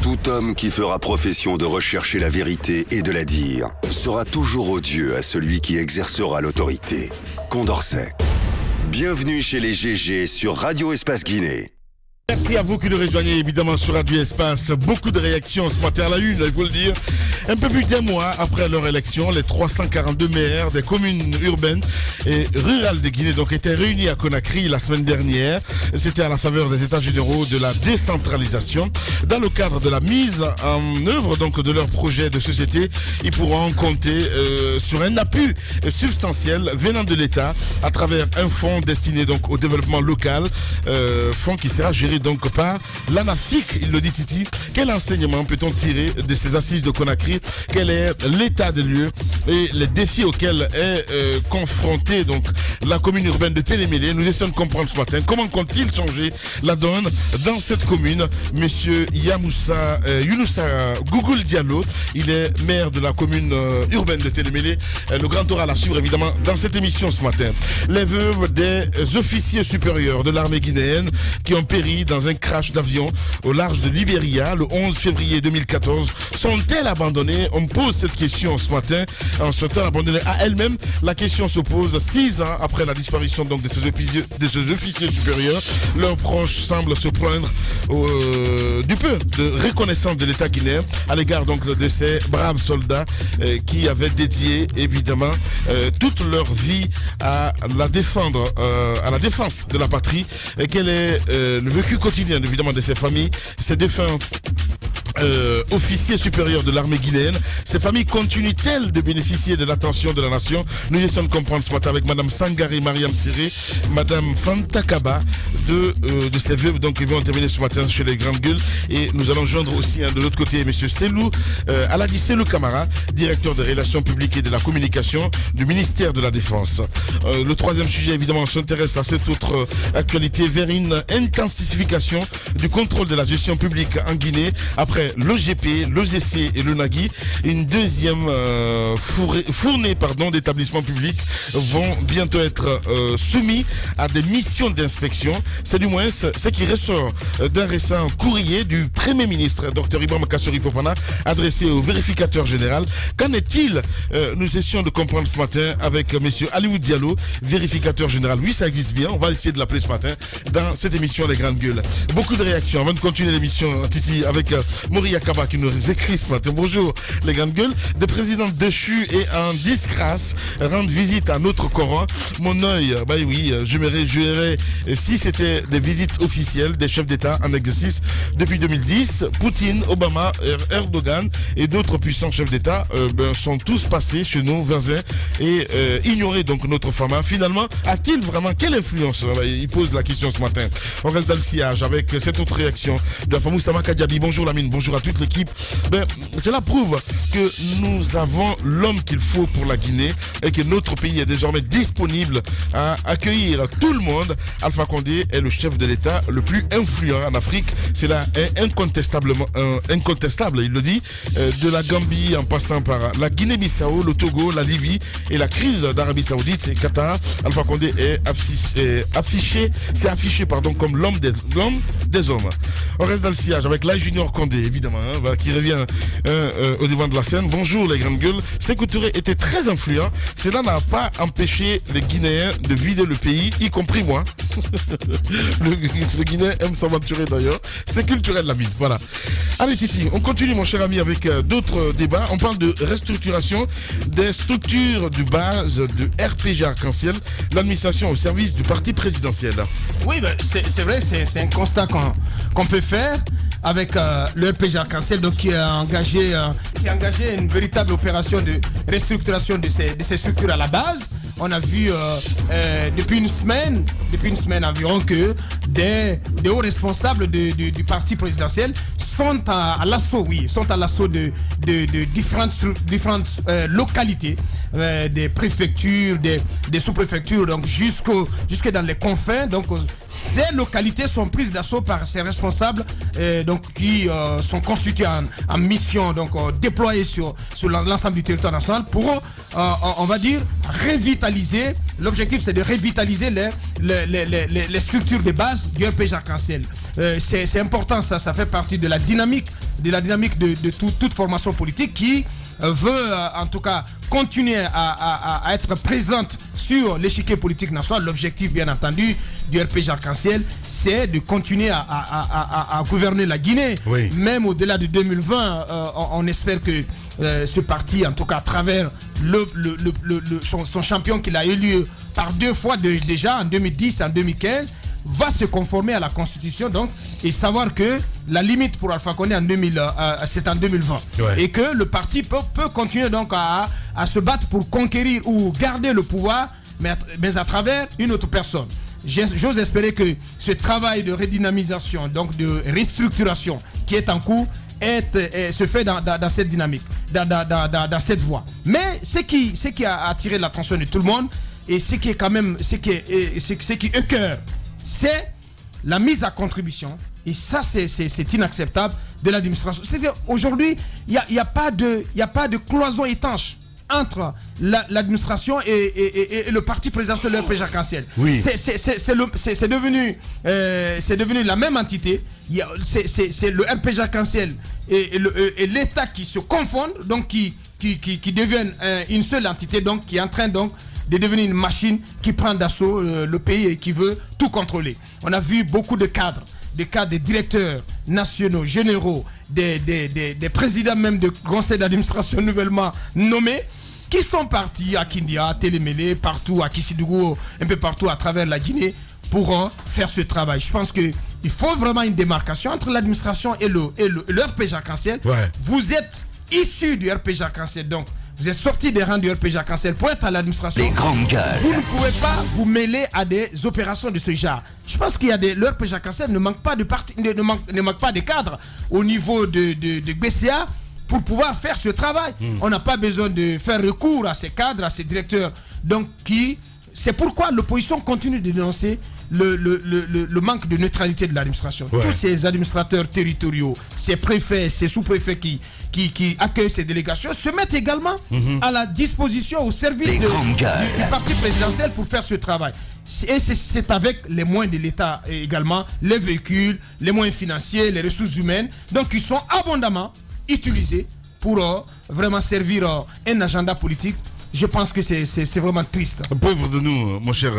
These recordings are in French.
Tout homme qui fera profession de rechercher la vérité et de la dire sera toujours odieux à celui qui exercera l'autorité. Condorcet. Bienvenue chez les GG sur Radio Espace Guinée. Merci à vous qui nous rejoignez évidemment sur Radio Espace. Beaucoup de réactions ce matin à la une, il faut le dire. Un peu plus d'un mois après leur élection, les 342 maires des communes urbaines et rurales de Guinée donc étaient réunis à Conakry la semaine dernière. C'était à la faveur des états généraux de la décentralisation. Dans le cadre de la mise en œuvre donc de leur projet de société, ils pourront compter sur un appui substantiel venant de l'État à travers un fonds destiné donc au développement local, fonds qui sera géré donc par l'ANAFIC, il le dit Titi. Quel enseignement peut-on tirer de ces assises de Conakry? Quel est l'état des lieux et les défis auxquels est confrontée donc la commune urbaine de Télémélé? Nous essayons de comprendre ce matin comment compte-t-il changer la donne dans cette commune. Monsieur Younoussa Gougoul Diallo, il est maire de la commune urbaine de Télémélé. Le grand oral à suivre évidemment dans cette émission ce matin. Les veuves des officiers supérieurs de l'armée guinéenne qui ont péri dans un crash d'avion au large de Libéria le 11 février 2014 sont-elles abandonnées? On me pose cette question ce matin. En sont-elles abandonnées à elles-mêmes? La question se pose 6 ans après la disparition donc de ces officiers supérieurs. Leurs proches semblent se plaindre du peu de reconnaissance de l'État guinéen à l'égard donc de ces braves soldats qui avaient dédié évidemment toute leur vie à la défendre, à la défense de la patrie. Et quel est le vécu quotidien évidemment de ces familles, ces défunts officiers supérieurs de l'armée guinéenne? Ces familles continuent-elles de bénéficier de l'attention de la nation? Nous essayons de comprendre ce matin avec Madame Sangaré Mariam Siré, Madame Fanta Kaba de ces veuves donc qui vont intervenir ce matin chez les Grandes Gueules, et nous allons joindre aussi de l'autre côté Monsieur Selou Aladi Selou Camara, directeur des relations publiques et de la communication du ministère de la Défense. Le troisième sujet évidemment s'intéresse à cette autre actualité vers une intensification du contrôle de la gestion publique en Guinée après l'OGP, l'OGC et le Nagui. Une deuxième fournée d'établissements publics vont bientôt être soumis à des missions d'inspection. C'est du moins ce qui ressort d'un récent courrier du Premier ministre Dr Ibrahima Kassori Fofana adressé au vérificateur général. Qu'en est-il? Nous essayons de comprendre ce matin avec Monsieur Aliou Diallo, vérificateur général. Oui, ça existe bien. On va essayer de l'appeler ce matin dans cette émission Les Grandes Gueules. Beaucoup de réactions. Avant de continuer l'émission, Titi, avec Moria Kaba qui nous écrit ce matin. Bonjour les Grandes Gueules. Des présidents déchus et en disgrâce rendent visite à notre Coran. Mon œil, bah oui, je me réjouirais si c'était des visites officielles des chefs d'État en exercice depuis 2010. Poutine, Obama, Erdogan et d'autres puissants chefs d'État sont tous passés chez nous, voisins, et ignoré donc notre femme. Finalement, a-t-il vraiment quelle influence? Il pose la question ce matin. On reste dans le sillage avec cette autre réaction de la femme Oussama Kadiabi. Bonjour Lamine, bonjour à toute l'équipe. Cela prouve que nous avons l'homme qu'il faut pour la Guinée et que notre pays est désormais disponible à accueillir tout le monde. Alpha Condé est le chef de l'État le plus influent en Afrique. C'est là incontestable, il le dit, de la Gambie en passant par la Guinée-Bissau, le Togo, la Libye et la crise d'Arabie Saoudite et Qatar. Alpha Condé est affiché comme l'homme des hommes. On reste dans le sillage avec la Junior Condé, évidemment, qui revient au devant de la scène. Bonjour les Grandes Gueules. Sékou Touré était très influent. Cela n'a pas empêché les Guinéens de vider le pays, y compris moi. le Guinéen aime s'aventurer d'ailleurs. C'est culturel la mine. Voilà. Allez Titi, on continue mon cher ami avec d'autres débats. On parle de restructuration des structures de base de RPG Arc-en-Ciel, l'administration au service du parti présidentiel. Oui, c'est vrai, c'est un constat qu'on peut faire avec le RPG Arc-en-Ciel donc, qui a engagé une véritable opération de restructuration de ces structures à la base. On a vu depuis une semaine environ que des hauts responsables du parti présidentiel sont à l'assaut de différentes localités, des préfectures, des sous-préfectures, donc jusque dans les confins. Donc ces localités sont prises d'assaut par ces responsables donc qui sont constitués en mission, donc déployés sur l'ensemble du territoire national pour on va dire revitaliser. L'objectif c'est de revitaliser les structures de base du RPG Arc-en-Ciel. C'est important, ça fait partie de la dynamique de la dynamique de toute formation politique qui veut en tout cas continuer à être présente sur l'échiquier politique national. L'objectif bien entendu du RPG Arc-en-Ciel, c'est de continuer à gouverner la Guinée. Oui. Même au-delà de 2020, on espère que ce parti, en tout cas à travers son champion qu'il a élu par 2 fois déjà, en 2010 et en 2015, va se conformer à la Constitution donc, et savoir que la limite pour Alpha Condé c'est en 2020. Ouais. Et que le parti peut continuer donc à se battre pour conquérir ou garder le pouvoir, mais à travers une autre personne. J'ose espérer que ce travail de redynamisation, donc de restructuration qui est en cours, se fait dans cette dynamique, dans cette voie. Mais ce qui a attiré l'attention de tout le monde, et ce qui est quand même, ce qui écoeure, c'est la mise à contribution, et ça c'est inacceptable de l'administration. C'est-à-dire aujourd'hui, il n'y a pas de cloison étanche entre l'administration et le parti présidentiel, le RPG Arc-en-Ciel. Oui. C'est devenu la même entité. C'est le RPG Arc-en-Ciel et l'État qui se confondent, donc qui deviennent une seule entité, donc qui est en train donc de devenir une machine qui prend d'assaut le pays et qui veut tout contrôler. On a vu beaucoup de cadres, des directeurs nationaux, généraux, des présidents même de conseils d'administration nouvellement nommés, qui sont partis à Kindia, à Télémélé, partout, à Kissidougou, un peu partout à travers la Guinée, pour faire ce travail. Je pense qu'il faut vraiment une démarcation entre l'administration et le RPG Arc-en-Ciel. Ouais. Vous êtes issus du RPG Arc-en-Ciel, donc vous êtes sorti des rangs du RPG Arc-en-Ciel pour être à l'administration. Les grandes gueules. Vous ne pouvez pas vous mêler à des opérations de ce genre. Je pense qu'il y a le RPG Arc-en-Ciel ne manque pas de ne manque pas de cadres au niveau de BCA pour pouvoir faire ce travail. On n'a pas besoin de faire recours à ces cadres, à ces directeurs. Donc c'est pourquoi l'opposition continue de dénoncer le manque de neutralité de l'administration. Ouais. Tous ces administrateurs territoriaux, ces préfets, ces sous-préfets qui accueillent ces délégations se mettent également à la disposition, au service du parti présidentiel pour faire ce travail. Et c'est avec les moyens de l'État également, les véhicules, les moyens financiers, les ressources humaines, donc qui sont abondamment utilisés pour vraiment servir un agenda politique. Je pense que c'est vraiment triste. Pauvre de nous, mon cher...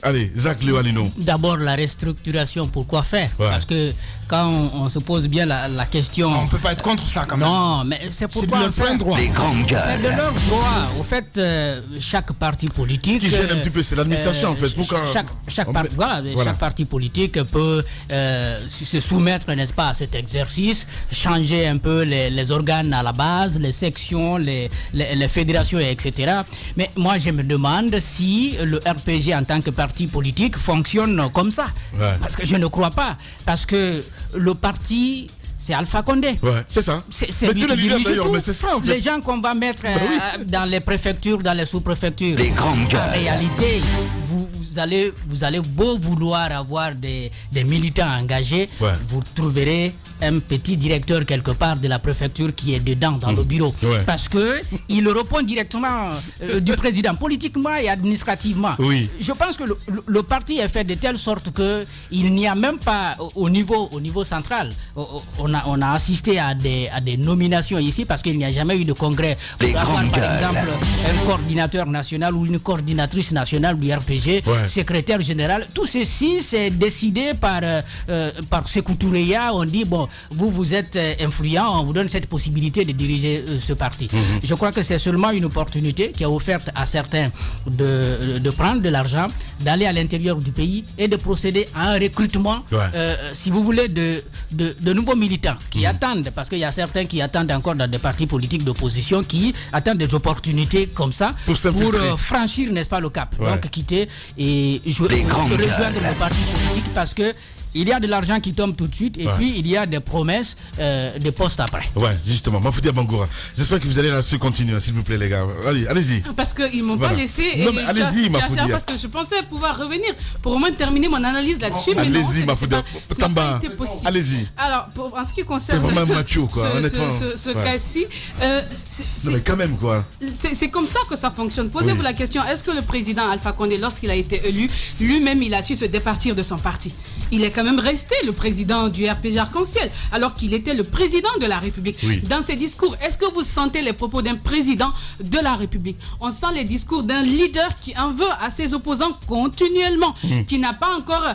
allez, Jacques Léo-Alino. D'abord, la restructuration, pourquoi faire? Ouais. Parce que quand on se pose bien la question... On ne peut pas être contre ça quand même. Non, mais c'est pourquoi... C'est de leur plein droit. Les grandes gueules. C'est de leur droit. Au fait, chaque parti politique... Ce qui gêne un petit peu, c'est l'administration en fait. Chaque parti politique peut se soumettre, n'est-ce pas, à cet exercice, changer un peu les organes à la base, les sections, les fédérations, etc. Mais moi, je me demande si le RPG en tant que parti politique fonctionne comme ça. Ouais. Parce que je ne crois pas. Parce que le parti... C'est Alpha Condé. Ouais, c'est ça. C'est lui qui dirige tout. Mais c'est ça, en fait. Les gens qu'on va mettre dans les préfectures, dans les sous-préfectures. Les grandes gueules. En réalité, vous allez beau vouloir avoir des militants engagés, ouais. Vous trouverez un petit directeur quelque part de la préfecture qui est dedans dans le bureau. Ouais. Parce que il répond directement du président, politiquement et administrativement. Oui. Je pense que le parti est fait de telle sorte que il n'y a même pas au niveau central. On a assisté à des nominations ici parce qu'il n'y a jamais eu de congrès pour avoir par exemple un coordinateur national ou une coordinatrice nationale du RPG, ouais. Secrétaire général. Tout ceci c'est décidé par Sékou Toureya. On dit bon, vous êtes influent, on vous donne cette possibilité de diriger ce parti. Je crois que c'est seulement une opportunité qui est offerte à certains de prendre de l'argent, d'aller à l'intérieur du pays et de procéder à un recrutement, ouais. Si vous voulez, de nouveaux militants qui attendent, parce qu'il y a certains qui attendent encore dans des partis politiques d'opposition, qui attendent des opportunités comme ça pour franchir, n'est-ce pas, le cap. Ouais. Donc quitter et rejoindre le parti politique parce que il y a de l'argent qui tombe tout de suite et ouais. Puis il y a des promesses de postes après. Ouais, justement. Mafoudia Bangoura. J'espère que vous allez laisser continuer, s'il vous plaît, les gars. Allez-y. Parce qu'ils ne m'ont pas laissé. Non, mais allez-y, Mafoudia. Parce que je pensais pouvoir revenir pour au moins terminer mon analyse là-dessus. Mais allez-y, Mafoudia. Tamba. Allez-y. Alors, en ce qui concerne. C'est vraiment macho, quoi, honnêtement. Ce cas-ci. Non, mais quand même, quoi. C'est comme ça que ça fonctionne. Posez-vous la question, est-ce que le président Alpha Condé, lorsqu'il a été élu, lui-même, il a su se départir de son parti? Il est quand même resté le président du RPG Arc-en-Ciel, alors qu'il était le président de la République. Oui. Dans ses discours, est-ce que vous sentez les propos d'un président de la République? On sent les discours d'un leader qui en veut à ses opposants continuellement, qui n'a pas encore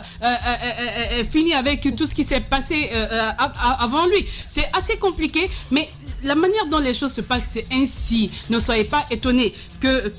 fini avec tout ce qui s'est passé avant lui. C'est assez compliqué, mais la manière dont les choses se passent, c'est ainsi. Ne soyez pas étonnés que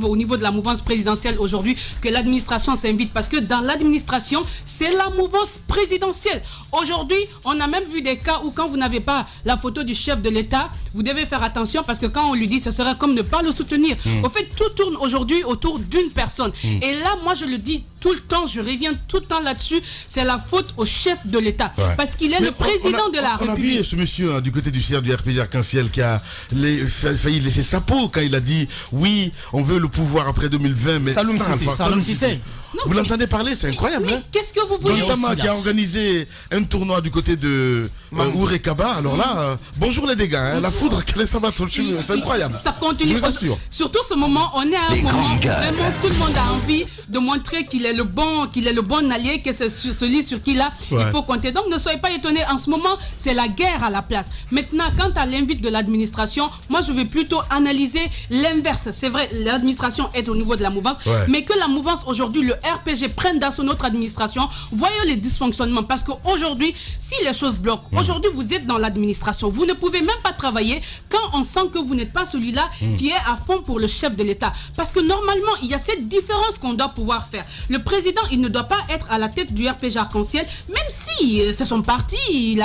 au niveau de la mouvance présidentielle aujourd'hui, que l'administration s'invite, parce que dans l'administration, c'est la mouvance présidentielle. Aujourd'hui, on a même vu des cas où quand vous n'avez pas la photo du chef de l'État, vous devez faire attention, parce que quand on lui dit, ce serait comme ne pas le soutenir. Au fait, tout tourne aujourd'hui autour d'une personne. Et là, moi, je le dis tout le temps, je reviens tout le temps là-dessus, c'est la faute au chef de l'État. Ouais. Parce qu'il est le président de la République. On a vu ce monsieur du côté du CR du RPG Arc-en-Ciel qui a failli laisser sa peau quand il a dit oui, on veut le pouvoir après 2020, mais Saloum Cissé. Vous l'entendez parler, c'est incroyable. Mais qu'est-ce que vous voulez? Notamment qui a organisé un tournoi du côté de Ourekaba. Alors là, bonjour les dégâts, la foudre qu'elle est s'abattre, c'est incroyable. Ça continue. Je vous assure. Surtout ce moment, on est à un moment où vraiment tout le monde a envie de montrer qu'il est le bon allié, que c'est celui sur qui là il faut compter. Donc ne soyez pas étonnés, en ce moment, c'est la guerre à la place. Maintenant, quant à l'invite de l'administration, moi je vais plutôt analyser l'inverse. C'est vrai, l'administration est au niveau de la mouvance, mais que la mouvance aujourd'hui, le RPG prenne d'assaut notre administration, voyons les dysfonctionnements, parce qu'aujourd'hui, si les choses bloquent, aujourd'hui vous êtes dans l'administration, vous ne pouvez même pas travailler quand on sent que vous n'êtes pas celui-là qui est à fond pour le chef de l'État. Parce que normalement, il y a cette différence qu'on doit pouvoir faire. Le président, il ne doit pas être à la tête du RPG Arc-en-Ciel, même si c'est son parti,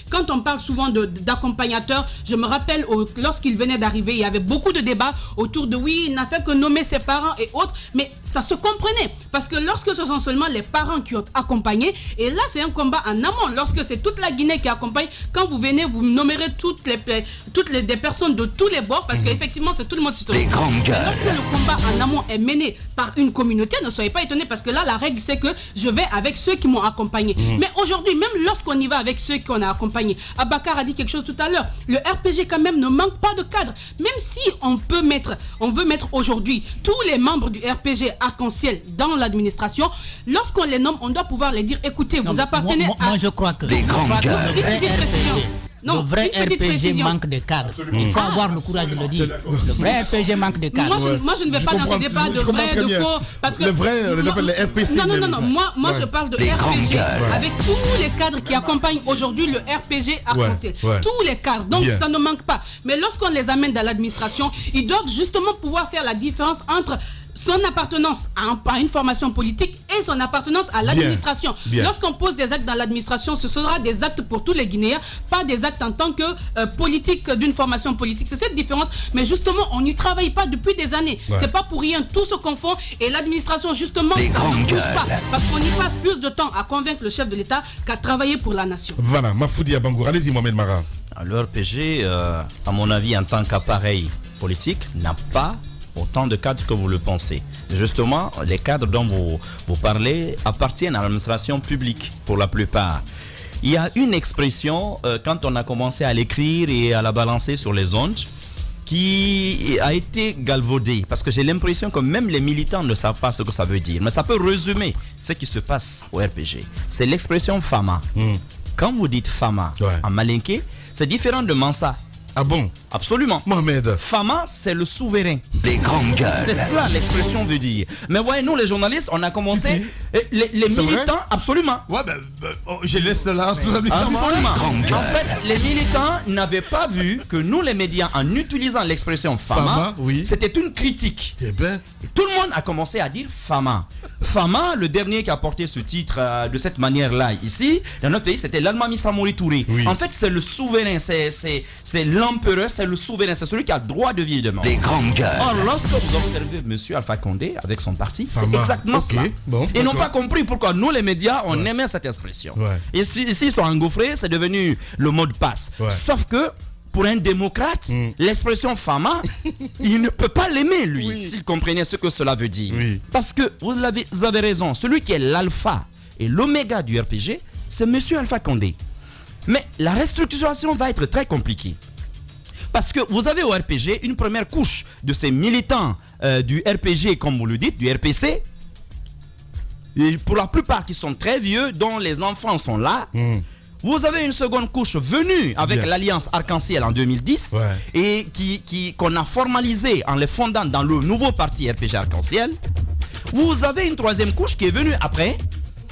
quand on parle souvent d'accompagnateurs, je me rappelle lorsqu'il venait d'arriver, il y avait beaucoup de débats autour de oui, il n'a fait que nommer ses parents et autres, mais ça se comprenait. Parce que lorsque ce sont seulement les parents qui ont accompagné, et là c'est un combat en amont, lorsque c'est toute la Guinée qui accompagne, quand vous venez, vous nommerez des personnes de tous les bords, parce qu'effectivement c'est tout le monde sur le lorsque le combat en amont est mené par une communauté, ne soyez pas étonnés, parce que là la règle c'est que je vais avec ceux qui m'ont accompagné. Mais aujourd'hui, même lorsqu'on y va avec ceux qu'on a accompagnés, Abakar a dit quelque chose tout à l'heure, le RPG quand même ne manque pas de cadre, même si on veut mettre aujourd'hui tous les membres du RPG Arc-en-Ciel dans l'administration, lorsqu'on les nomme, on doit pouvoir les dire, écoutez, vous appartenez à... Moi je crois que le vrai RPG manque de cadre. Il faut avoir le courage de le dire. Le vrai RPG manque de cadre. Moi je ne vais pas dans ce débat de vrai, de faux, parce que... Le vrai, on les appelle les RPC. Non. Moi je parle de RPG, avec tous les cadres qui accompagnent aujourd'hui le RPG Arc-en-Ciel. Tous les cadres, donc ça ne manque pas. Mais lorsqu'on les amène dans l'administration, ils doivent justement pouvoir faire la différence entre son appartenance à une formation politique et son appartenance à l'administration. Lorsqu'on pose des actes dans l'administration, ce sera des actes pour tous les Guinéens, pas des actes en tant que politique d'une formation politique. C'est cette différence, mais justement, on n'y travaille pas depuis des années. C'est pas pour rien, tout se confond, et l'administration, justement, ça ne bouge pas, parce qu'on y passe plus de temps à convaincre le chef de l'État qu'à travailler pour la nation. Voilà, Mafoudi Abangour, allez-y Mohamed Mara. Le RPG, à mon avis, en tant qu'appareil politique, n'a pas autant de cadres que vous le pensez. Justement, les cadres dont vous parlez appartiennent à l'administration publique pour la plupart. Il y a une expression, quand on a commencé à l'écrire et à la balancer sur les ondes, qui a été galvaudée, parce que j'ai l'impression que même les militants ne savent pas ce que ça veut dire, mais ça peut résumer ce qui se passe au RPG. C'est l'expression Fama. Quand vous dites Fama en malinké, c'est différent de Mansa. Ah bon? Absolument. Mohamed. Fama, c'est le souverain. Les grandes gueules. C'est cela l'expression veut dire. Mais voyez, nous les journalistes, on a commencé. Les militants, absolument. Je laisse la responsabilité. Absolument. En fait, les militants n'avaient pas vu que nous les médias, en utilisant l'expression Fama, c'était une critique. Eh ben. Tout le monde a commencé à dire Fama. Fama, le dernier qui a porté ce titre de cette manière-là ici, dans notre pays, c'était l'Almami Samori Touré. En fait, c'est le souverain, c'est l'empereur, c'est le souverain, c'est celui qui a le droit de vivre de mort. Les grandes gueules. Or, lorsque vous observez M. Alpha Condé avec son parti, c'est exactement cela. Ils n'ont pas compris pourquoi nous, les médias, on aimait cette expression. Ici, ils sont engouffrés, c'est devenu le mot de passe. Sauf que, pour un démocrate, l'expression Fama, il ne peut pas l'aimer, lui, s'il comprenait ce que cela veut dire. Parce que, vous avez raison, celui qui est l'alpha et l'oméga du RPG, c'est M. Alpha Condé. Mais la restructuration va être très compliquée. Parce que vous avez au RPG une première couche de ces militants du RPG, comme vous le dites, du RPC, et pour la plupart qui sont très vieux, dont les enfants sont là. Vous avez une seconde couche venue avec l'Alliance Arc-en-Ciel en 2010 et qu'on a formalisé en les fondant dans le nouveau parti RPG Arc-en-Ciel. Vous avez une troisième couche qui est venue après,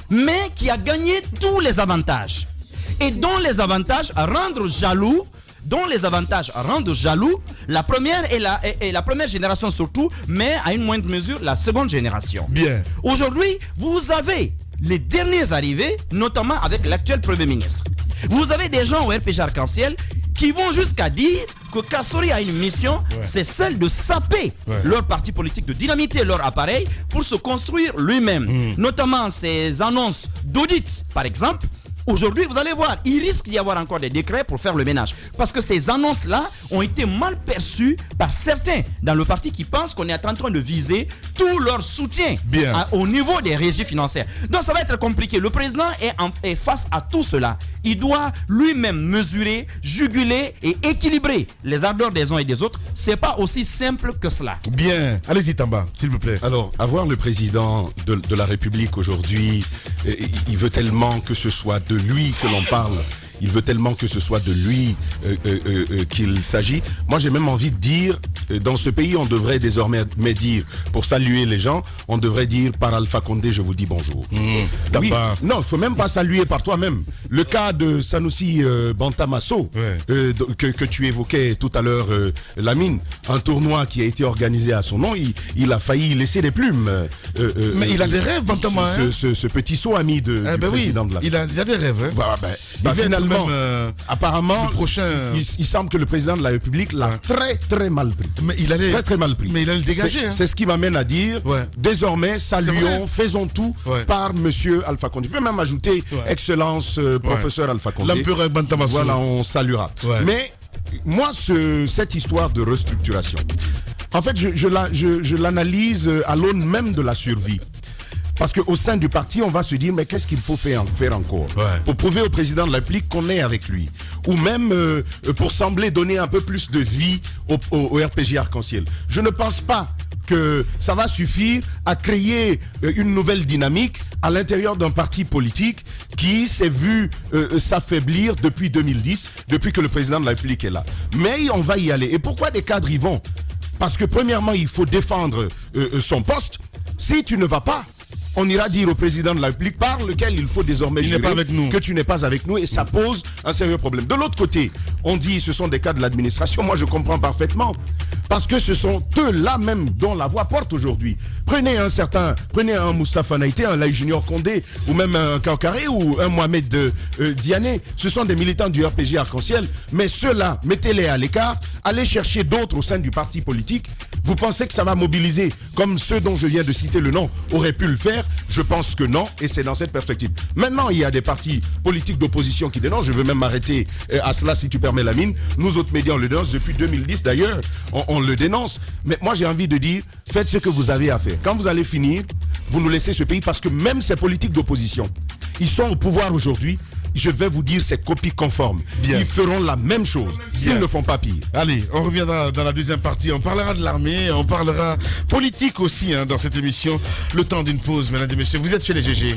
mais qui a gagné tous les avantages. Et dont les avantages rendent jaloux la première et la première génération surtout, mais à une moindre mesure la seconde génération. Bien. Aujourd'hui, vous avez les derniers arrivés, notamment avec l'actuel Premier ministre. Vous avez des gens au RPG Arc-en-Ciel qui vont jusqu'à dire que Kassori a une mission, c'est celle de saper leur parti politique, de dynamiter leur appareil pour se construire lui-même. Notamment ces annonces d'audit, par exemple. Aujourd'hui, vous allez voir, il risque d'y avoir encore des décrets pour faire le ménage. Parce que ces annonces-là ont été mal perçues par certains dans le parti qui pensent qu'on est en train de viser tout leur soutien au niveau des régies financières. Donc ça va être compliqué. Le président est face à tout cela. Il doit lui-même mesurer, juguler et équilibrer les ardeurs des uns et des autres. C'est pas aussi simple que cela. Bien. Allez-y, Tamba, s'il vous plaît. Alors, avoir le président de la République aujourd'hui, il veut tellement que ce soit de lui que l'on parle. Il veut tellement que ce soit de lui qu'il s'agit. Moi, j'ai même envie de dire, dans ce pays, on devrait désormais dire, pour saluer les gens, on devrait dire par Alpha Condé, je vous dis bonjour. Oui. Non, il ne faut même pas saluer par toi-même. Le cas de Sanoussi Bantamasso, que tu évoquais tout à l'heure, Lamine, un tournoi qui a été organisé à son nom, il a failli laisser des plumes. Mais il a des rêves, Bantama. Ce petit saut ami du président de la il a des rêves. Finalement, apparemment, il semble que le président de la République l'a très mal pris. Mais il allait très mal pris. Mais il allait le dégager. C'est ce qui m'amène à dire, désormais, saluons, faisons tout par monsieur Alpha Condé. Je peux même ajouter, Excellence, professeur Alpha Condé. L'empereur Bantamasso. Voilà, on saluera. Mais moi, cette histoire de restructuration, en fait, je l'analyse à l'aune même de la survie. Parce qu'au sein du parti, on va se dire, mais qu'est-ce qu'il faut faire encore pour prouver au président de la République qu'on est avec lui. Ou même pour sembler donner un peu plus de vie au RPG Arc-en-Ciel. Je ne pense pas que ça va suffire à créer une nouvelle dynamique à l'intérieur d'un parti politique qui s'est vu s'affaiblir depuis 2010, depuis que le président de la République est là. Mais on va y aller. Et pourquoi des cadres y vont? Parce que premièrement, il faut défendre son poste. Si tu ne vas pas, on ira dire au président de la République par lequel il faut désormais jurer que tu n'es pas avec nous, et ça pose un sérieux problème. De l'autre côté, on dit ce sont des cas de l'administration. Moi, je comprends parfaitement. Parce que ce sont eux-là même dont la voix porte aujourd'hui. Prenez un Moustapha Naïté, un Laï Junior Condé, ou même un Kankaré, ou un Mohamed Diané. Ce sont des militants du RPG Arc-en-Ciel. Mais ceux-là, mettez-les à l'écart. Allez chercher d'autres au sein du parti politique. Vous pensez que ça va mobiliser, comme ceux dont je viens de citer le nom, auraient pu le faire? Je pense que non, et c'est dans cette perspective. Maintenant, il y a des partis politiques d'opposition qui dénoncent. Je veux même m'arrêter à cela, si tu permets, Lamine. Nous autres médias, on le dénonce depuis 2010 d'ailleurs. On le dénonce. Mais moi, j'ai envie de dire, faites ce que vous avez à faire. Quand vous allez finir, vous nous laissez ce pays, parce que même ces politiques d'opposition, ils sont au pouvoir aujourd'hui. Je vais vous dire, c'est copie conforme. Ils feront la même chose s'ils ne font pas pire. Allez, on reviendra dans la deuxième partie. On parlera de l'armée, on parlera politique aussi dans cette émission. Le temps d'une pause, mesdames et messieurs. Vous êtes chez les GG.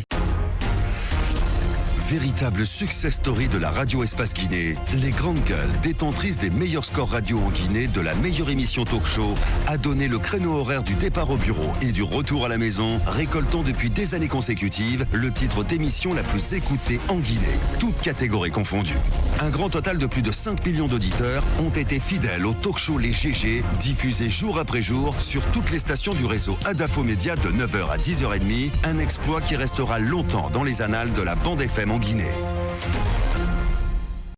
Véritable success story de la radio Espace Guinée, les grandes gueules, détentrices des meilleurs scores radio en Guinée, de la meilleure émission talk show, a donné le créneau horaire du départ au bureau et du retour à la maison, récoltant depuis des années consécutives le titre d'émission la plus écoutée en Guinée, toutes catégories confondues. Un grand total de plus de 5 millions d'auditeurs ont été fidèles au talk show Les GG, diffusé jour après jour sur toutes les stations du réseau Adafo Média de 9h à 10h30, un exploit qui restera longtemps dans les annales de la bande FM en Guinée.